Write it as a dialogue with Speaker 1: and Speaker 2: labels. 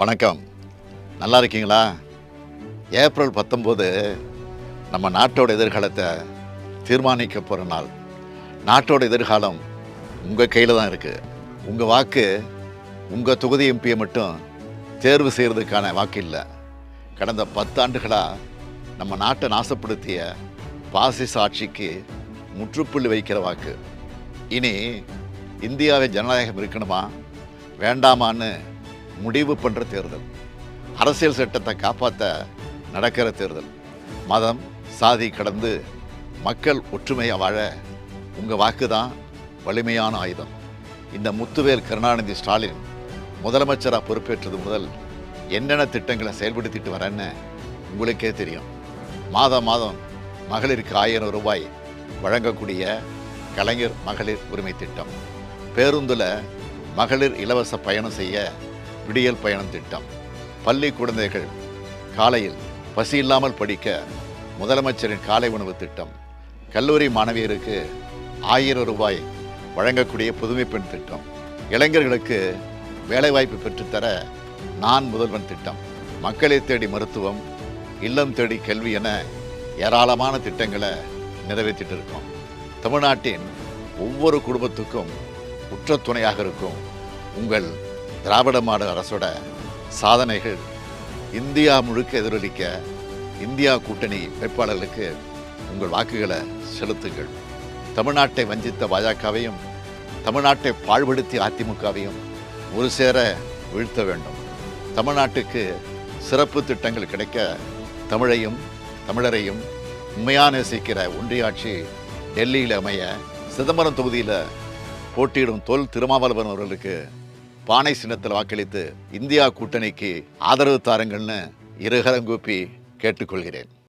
Speaker 1: வணக்கம். நல்லா இருக்கீங்களா? ஏப்ரல் 19 நம்ம நாட்டோட எதிர்காலத்தை தீர்மானிக்க போகிற நாள். நாட்டோட எதிர்காலம் உங்கள் கையில் தான் இருக்குது. உங்கள் வாக்கு உங்கள் தொகுதி எம்பியை மட்டும் தேர்வு செய்கிறதுக்கான வாக்கு இல்லை. கடந்த 10 ஆண்டுகளாக நம்ம நாட்டை நாசப்படுத்திய பாசிச ஆட்சிக்கு முற்றுப்புள்ளி வைக்கிற வாக்கு. இனி இந்தியாவை ஜனநாயகம் இருக்கணுமா வேண்டாமான்னு முடிவு பண்ணுற தேர்தல். அரசியல் சட்டத்தை காப்பாற்ற நடக்கிற தேர்தல். மதம் சாதி கடந்து மக்கள் ஒற்றுமையாக வாழ உங்கள் வாக்கு தான் வலிமையான ஆயுதம். இந்த முத்துவேல் கருணாநிதி ஸ்டாலின் முதலமைச்சராக பொறுப்பேற்றது முதல் என்னென்ன திட்டங்களை செயல்படுத்திட்டு வரேன்னு உங்களுக்கே தெரியும். மாதம் மகளிருக்கு 1000 ரூபாய் வழங்கக்கூடிய கலைஞர் மகளிர் உரிமை திட்டம், பேருந்தில் மகளிர் இலவச பயணம் செய்ய விடியல் பயணம் திட்டம், பள்ளி குழந்தைகள் காலையில் பசி இல்லாமல் படிக்க முதலமைச்சரின் காலை உணவு திட்டம், கல்லூரி மாணவியருக்கு 1000 ரூபாய் வழங்கக்கூடிய புதுமை பெண் திட்டம், இளைஞர்களுக்கு வேலைவாய்ப்பு பெற்றுத்தர நான் முதல்வன் திட்டம், மக்களை தேடி மருத்துவம், இல்லம் தேடி கல்வி என ஏராளமான திட்டங்களை நிறைவேற்றிட்டு இருக்கோம். தமிழ்நாட்டின் ஒவ்வொரு குடும்பத்துக்கும் உற்ற துணையாக இருக்கும் உங்கள் திராவிட மாடல் அரசோட சாதனைகள் இந்தியா முழுக்க எதிரொலிக்க இந்தியா கூட்டணி வேட்பாளர்களுக்கு உங்கள் வாக்குகளை செலுத்துங்கள். தமிழ்நாட்டை வஞ்சித்த பாஜகவையும் தமிழ்நாட்டை பாழ்படுத்திய அதிமுகவையும் ஒரு சேர வீழ்த்த வேண்டும். தமிழ்நாட்டுக்கு சிறப்பு திட்டங்கள் கிடைக்க தமிழையும் தமிழரையும் உண்மையாக நேசிக்கிற ஒன்றிய ஆட்சி டெல்லியில் அமைய சிதம்பரம் தொகுதியில் போட்டியிடும் தொல் திருமாவளவன் அவர்களுக்கு பானை சின்னத்தில் வாக்களித்து இந்தியா கூட்டணிக்கு ஆதரவு தாருங்கள்னு இருகரம் கூப்பி கேட்டுக்கொள்கிறேன்.